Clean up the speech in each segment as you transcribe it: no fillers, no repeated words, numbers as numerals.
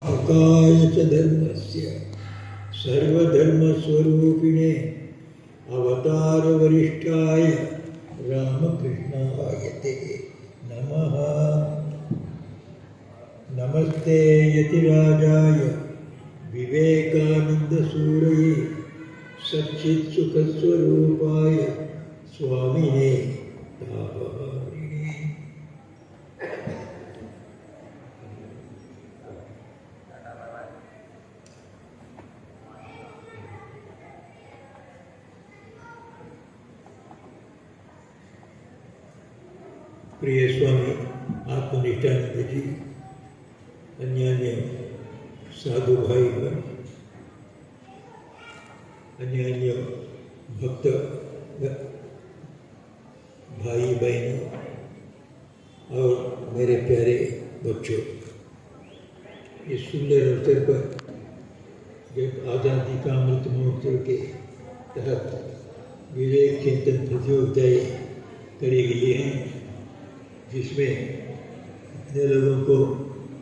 अकाय च धर्मस्य सर्वधर्मस्वरूपिणे अवतारवरिष्ठाय रामकृष्णाय ते नमः। नमस्ते यतिराजाय विवेकानन्दसूरये सच्चित्सुखस्वरूपाय स्वामिने तापहारिणे। प्रिय स्वामी आत्मनिष्ठानंद जी, अन्य साधु भाई अन्य भक्त भाई बहनों और मेरे प्यारे बच्चों, इस सुंदर अवसर पर जब आज़ादी का अमृत महोत्सव के तहत विवेक चिंतन प्रतियोगिताएँ करी गई हैं, जिसमें इतने लोगों को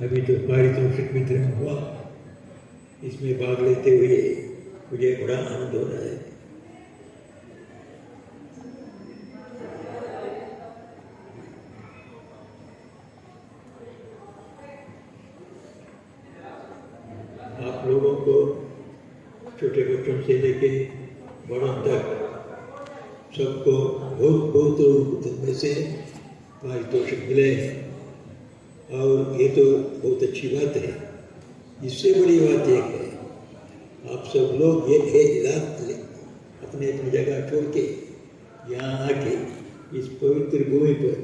अभी तो पारितोषिक वितरण हुआ। इसमें भाग लेते हुए मुझे बड़ा आनंद हो रहा है। आप लोगों को छोटे बच्चों से लेके बड़ों तक सबको बहुत लोगों में से पारितोषिक मिले और ये तो बहुत अच्छी बात है। इससे बड़ी बात एक है, आप सब लोग ये रात अपने अपनी जगह छोड़ के यहाँ आके इस पवित्र भूमि पर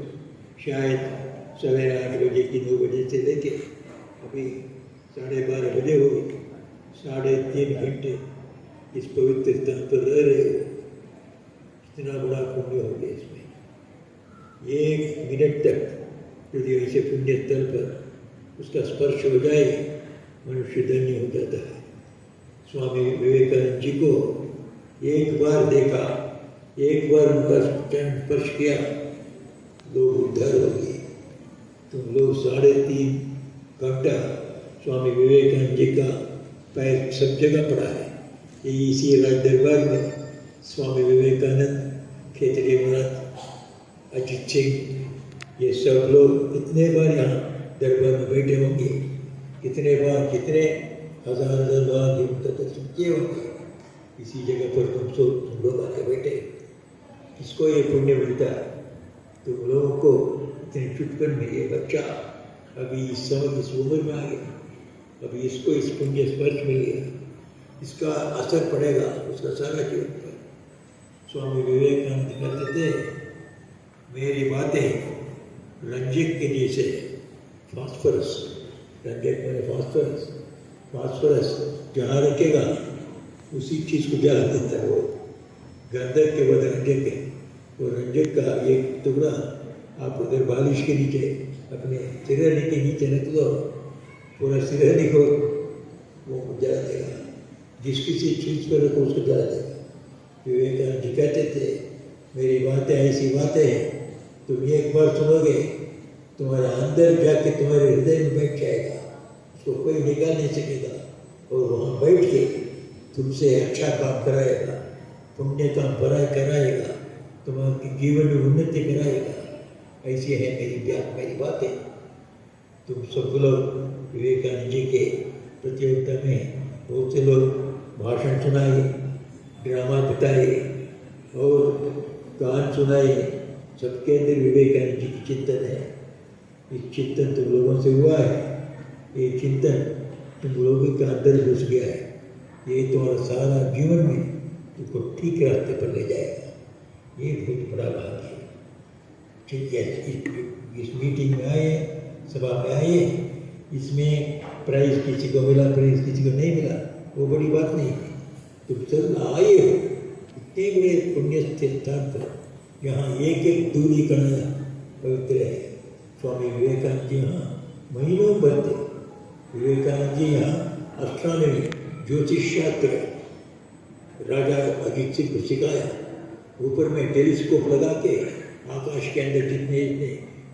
शायद सवेरे 8 बजे की 9 बजे से लेके अभी 12:30 बजे हो गए, 3.5 घंटे इस पवित्र स्थान पर रह रहे हो। कितना बड़ा पुण्य हो गया इसमें। 1 मिनट तक यदि ऐसे पुण्य स्थल पर उसका स्पर्श हो जाए, मनुष्य धन्य हो जाता है। स्वामी विवेकानंद जी को एक बार देखा, एक बार उनका स्पर्श किया, लोग उद्धार हो गए। तुम लोग 3.5 घंटा स्वामी विवेकानंद जी का पैर सब जगह पड़ा है। यही इसी राज दरबार में स्वामी विवेकानंद, खेतरी महाराज, अजीत सिंह, ये सब लोग इतने बार यहाँ दरबार में बैठे होंगे, कितने हजार बार उनका दर्शन किए होंगे। इसी जगह पर तुम लोग आके बैठे, किसको ये पुण्य मिलता है? तुम लोगों को इतने चुटकन में ये बच्चा अभी इस उम्र में आ गया, अभी इसको इस पुण्य स्पर्श मिल गया, इसका असर पड़ेगा उसका सारा जीवन पर। स्वामी विवेकानंद कहते थे, मेरी बातें रंजक के जैसे फास्फोरस, रंजक मैंने फास्फोरस जहाँ रखेगा उसी चीज़ को जला देता है। वो गंधक के बाद रंजक है, वो रंजक का एक टुकड़ा आप उधर बालिश के नीचे अपने सिरहनी के नीचे रख दो, पूरा सिरहनी को वो जला देगा। जिस किसी चीज़ पर रखो उसको जला देगा। विवेकानंद जी कहते थे, मेरी बातें ऐसी बातें हैं, तुम एक बार सुनोगे तुम्हारे अंदर जाके तुम्हारे हृदय में बैठ जाएगा, उसको कोई निकाल नहीं सकेगा। और वहाँ बैठ के तुमसे अच्छा काम कराएगा, पुण्य काम कराएगा, तुम्हारे जीवन में उन्नति कराएगा। ऐसी है मेरी बातें। तुम सब लोग विवेकानंद जी के प्रतियोगिता में बहुत से लोग भाषण सुनाए, ड्रामा बताए और गान सुनाए। सबके अंदर विवेकानंद जी की चिंतन है। इस चिंतन तुम लोगों से हुआ है, ये चिंतन तुम लोगों के अंदर घुस गया है। ये तुम्हारा सारा जीवन में तुमको ठीक रास्ते पर ले जाएगा। ये बहुत बड़ा बात है। ठीक है, इस मीटिंग में आए, सभा में आए, इसमें प्राइज किसी को मिला, प्राइज किसी को नहीं मिला, वो बड़ी बात नहीं है। तुम सब आए हो इतने बड़े पुण्य स्थान पर, यहाँ एक दूरी करना पवित्र है। स्वामी विवेकानंद जी यहाँ महीनों भर थे। विवेकानंद जी यहाँ एस्ट्रोनॉमी, ज्योतिष शास्त्र राजा अजीत सिंह को सिखाया। ऊपर में टेलीस्कोप लगा के आकाश के अंदर जितने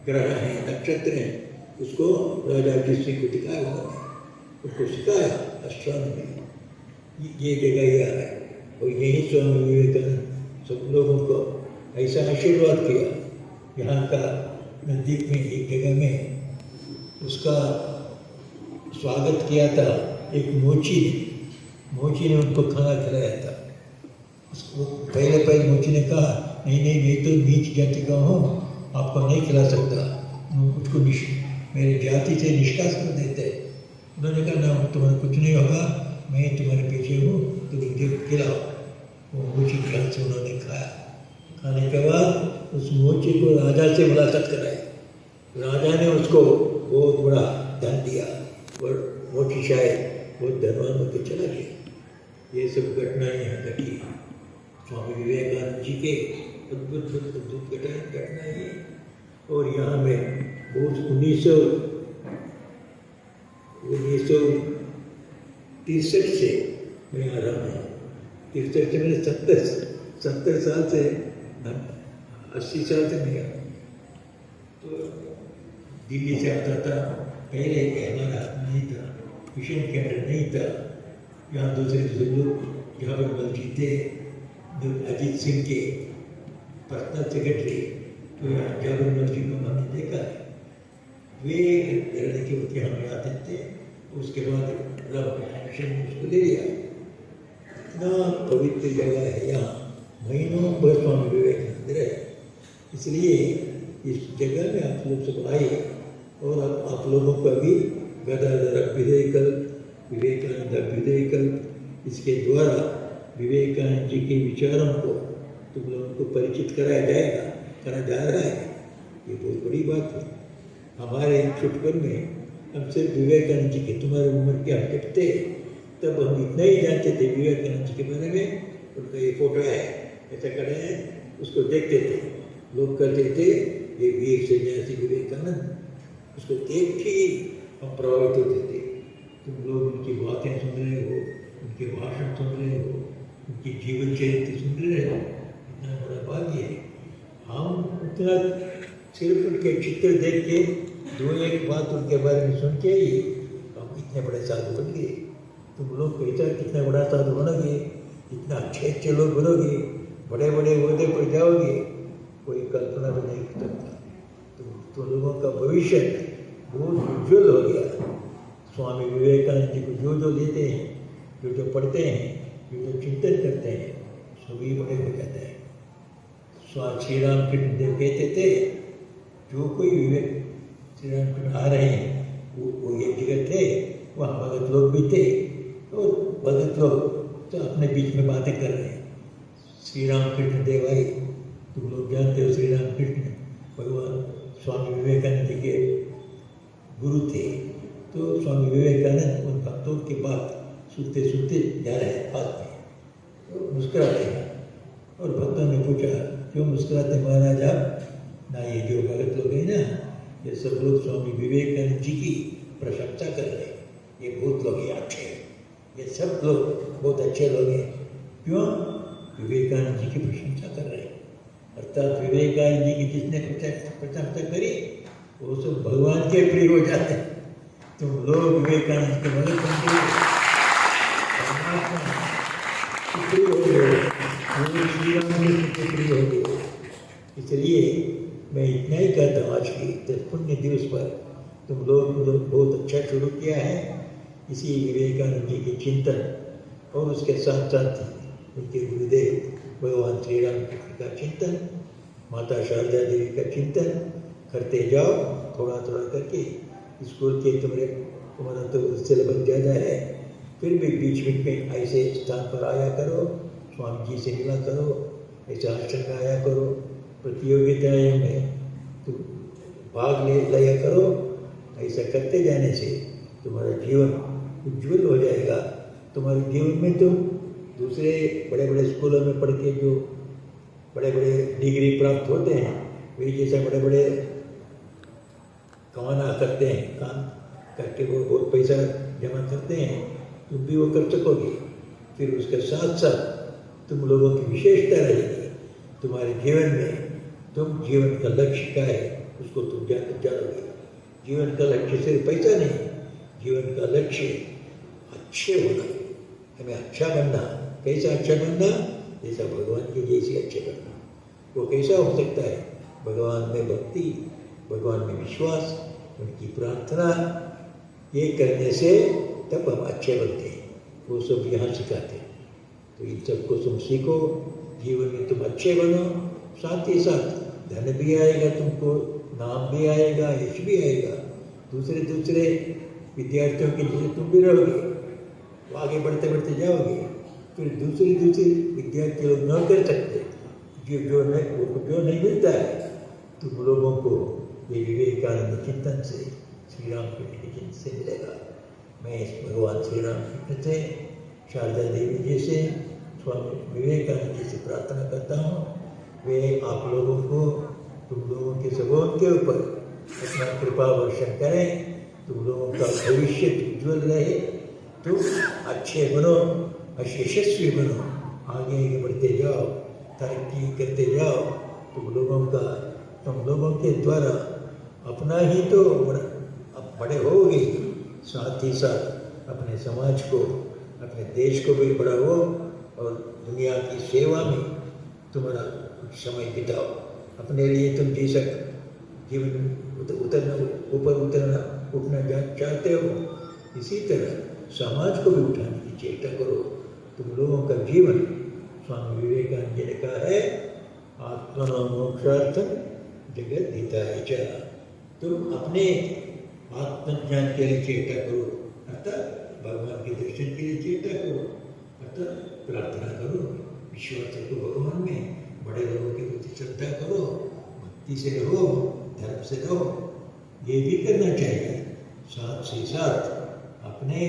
ग्रह हैं, नक्षत्र हैं, उसको राजा अजीत सिंह को दिखाया उन्होंने। उसको सिखाया एस्ट्रोनॉमी, ये जगह यह है। और यही स्वामी विवेकानंद सब लोगों को ऐसा आशीर्वाद किया। यहाँ का नज़दीक में एक जगह में उसका स्वागत किया था एक मोची ने उनको खाना खिलाया था। उसको पहले मोची ने कहा नहीं मैं तो नीच जाति का हूँ, आपको नहीं खिला सकता, मुझको मेरे जाति से निष्कास कर देते। उन्होंने कहा ना तुम्हारा कुछ नहीं होगा, मैं तुम्हारे पीछे हूँ, तो मुझे खिलाओ। वो मोची के हाथ से उन्होंने खाया। खाने के बाद उस मोची को राजा से मुलाकात कराई। राजा ने उसको बहुत बड़ा धन दिया और मोची शायद बहुत धनवान होकर चला गया। ये सब घटनाएं यहाँ घटी स्वामी विवेकानंद जी के अद्भुत घटनाएं हैं। और यहाँ में बहुत 1963 से मैं आ रहा हूँ। 63 से मैंने 70 साल से 80 साल से नहीं आया। तो दिल्ली से आता था। पहले हमारा नहीं था, मिशन केंद्र नहीं था। यहाँ दूसरे लोग जावेद मलजी थे, जो अजीत सिंह के पर्सनल सेक्रेटरी। तो यहाँ जावेद मलजी को हमने देखा है, वे लड़के उनके हम आते थे। उसके बाद मिशन उसको ले लिया। इतना पवित्र जगह है यहाँ, महीनों भर स्वामी विवेकानंद रहे। इसलिए इस जगह में आप लोग सब आए और आप लोगों का भी गदाधर अभ्युदय कल्प, विवेकानंद अभ्युदय कल्प, इसके द्वारा विवेकानंद जी के विचारों को तुम लोगों को परिचित करा जा रहा है। ये बहुत बड़ी बात है। हमारे छुटपन में हम सिर्फ विवेकानंद जी के, तुम्हारी उम्र के हम जब थे तब हम इतना ही जानते थे विवेकानंद जी के बारे में। उनका ये फोटो है, ऐसा खड़े हैं, उसको देखते थे। लोग कहते थे ये वीर सन्यासी विवेकानंद, उसको देख के हम प्रभावित होते थे। तुम लोग उनकी बातें सुन रहे हो, उनके भाषण सुन रहे हो, उनकी जीवन चरित्र सुन रहे हो, इतना बड़ा भाग्य है। हम उतना सिर्फ उनके चित्र देख के दो एक बात उनके बारे में सुन के ही हम इतने बड़े साधु बन गए। तुम लोग कैसा कितना बड़ा साधु बनोगे, इतना अच्छे लोग बनोगे, बड़े बड़े ओहदे पर जाओगे, कोई कल्पना भी नहीं कर सकता। तो लोगों का भविष्य बहुत उज्जवल हो गया। स्वामी विवेकानंद जी को जो लेते हैं, जो पढ़ते हैं, जो चिंतन करते हैं, सभी बड़े हो जाते हैं। स्वामी श्री राम कृष्ण देव कहते थे जो कोई विवेक श्री राम कृष्ण आ रहे हैं वो एक जगह थे, वहाँ भगत लोग भी थे और भगत लोग तो अपने बीच में बातें कर रहे हैं। श्री राम कृष्ण देव आए, तुम लोग जानते हो श्री राम कृष्ण भगवान स्वामी विवेकानंद जी के गुरु थे। तो स्वामी विवेकानंद उन भक्तों की बात सुनते जा रहे हैं पास में, तो मुस्कुराते हैं। और भक्तों ने पूछा क्यों मुस्कुराते महाराज आप? ना ये जो भगत लोग हैं ना, ये सब लोग स्वामी विवेकानंद जी की प्रशंसा कर रहे हैं। ये बहुत लोग हैं अच्छे, ये सब लोग बहुत अच्छे लोग हैं। क्यों? विवेकानंद जी की प्रशंसा कर रहे हैं। अर्थात विवेकानंद जी की जिसने प्रशंसा करी वो सब भगवान के प्रिय हो जाते हैं। तुम लोग विवेकानंद के भगत बन गए, प्रिय हो गए, श्री राम के प्रिय हो गए। इसलिए मैं इतना ही कहता हूँ, आज के पुण्य दिवस पर तुम लोग बहुत अच्छा शुरू किया है। इसी विवेकानंद जी के चिंतन और उसके साथ साथ उनके गुरुदेव भगवान श्री राम का चिंतन, माता शारदा देवी का चिंतन करते जाओ, थोड़ा करके। स्कूल के तुम्हारा तो सिलेबस ज़्यादा है, फिर भी बीच में ऐसे स्थान पर आया करो, स्वामी जी से मिला करो, ऐसे आश्रम में आया करो, प्रतियोगिताएं में तुम भाग लिया करो। ऐसा करते जाने से तुम्हारा जीवन उज्जवल हो जाएगा। तुम्हारे जीवन में तुम दूसरे बड़े बड़े स्कूलों में पढ़ के जो बड़े बड़े डिग्री प्राप्त होते हैं, वे जैसे बड़े बड़े कमाना करते हैं, काम करके वो बहुत पैसा जमा करते हैं, तुम भी वो कर सकोगे। फिर उसके साथ साथ तुम लोगों की विशेषता रहेगी तुम्हारे जीवन में। तुम जीवन का लक्ष्य क्या है उसको तुम जानोगे। जीवन का लक्ष्य सिर्फ पैसा नहीं, जीवन का लक्ष्य अच्छे होना, हमें अच्छा बनना। कैसा अच्छा बनना? जैसा भगवान के जैसे अच्छे बनना। वो कैसा हो सकता है? भगवान में भक्ति, भगवान में विश्वास, उनकी प्रार्थना, ये करने से तब हम अच्छे बनते हैं। वो सब यहाँ सिखाते हैं। तो इन सबको तुम सीखो, जीवन में तुम अच्छे बनो, साथ ही साथ धन भी आएगा, तुमको नाम भी आएगा, यश भी आएगा। दूसरे विद्यार्थियों के जैसे तुम भी रहोगे, वो आगे बढ़ते बढ़ते जाओगे। फिर दूसरे विद्यार्थी लोग न कर सकते, जो नहीं मिलता है तुम लोगों को ये विवेकानंद चिंतन से, श्री राम कृष्ण के चिंतन से मिलेगा। मैं इस भगवान श्री राम कृष्ण से, शारदा देवी जी से, स्वामी विवेकानंद जी से प्रार्थना करता हूँ, वे आप लोगों को, तुम लोगों के सबों के ऊपर अपना कृपा वर्षण करें। तुम लोगों का भविष्य उज्ज्वल रहे, तुम अच्छे बनो, यशस्वी बनो, आगे बढ़ते जाओ, तरक्की करते जाओ। तुम लोगों के द्वारा अपना ही तो बड़े होगे, साथ ही साथ अपने समाज को, अपने देश को भी बढ़ाओ और दुनिया की सेवा में तुम्हारा कुछ समय बिताओ। अपने लिए तुम जीवन उठना चाहते हो, इसी तरह समाज को भी उठाने की चेष्टा करो। तुम लोगों का जीवन, स्वामी विवेकानंद जी ने कहा है, आत्मनो मोक्षार्थम जगत हिताय च। तुम अपने आत्मज्ञान के लिए चेष्टा करो, अर्थात भगवान के दर्शन के लिए चेष्टा करो, अर्थात प्रार्थना करो, विश्वास रखो भगवान में, बड़े लोगों के प्रति श्रद्धा करो, भक्ति से रहो, धर्म से रहो, ये भी करना चाहिए। साथ ही साथ अपने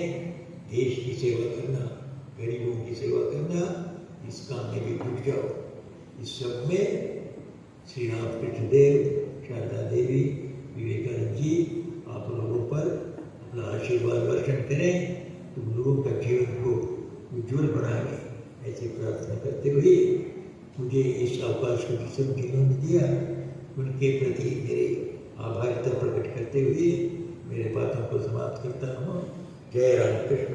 देश की सेवा करना, गरीबों की सेवा करना, इस काम में भी जुट जाओ। इस सब में श्री रामकृष्ण देव, शारदा देवी, विवेकानंद जी आप लोगों पर अपना आशीर्वाद वर्षण करें, तुम लोगों का जीवन को उज्ज्वल बनाएंगे। ऐसी प्रार्थना करते हुए मुझे इस अवकाश को जिन्होंने दिया, उनके प्रति मेरे आभारिता प्रकट करते हुए मेरे बातों को समाप्त करता हूँ। जय राम कृष्ण।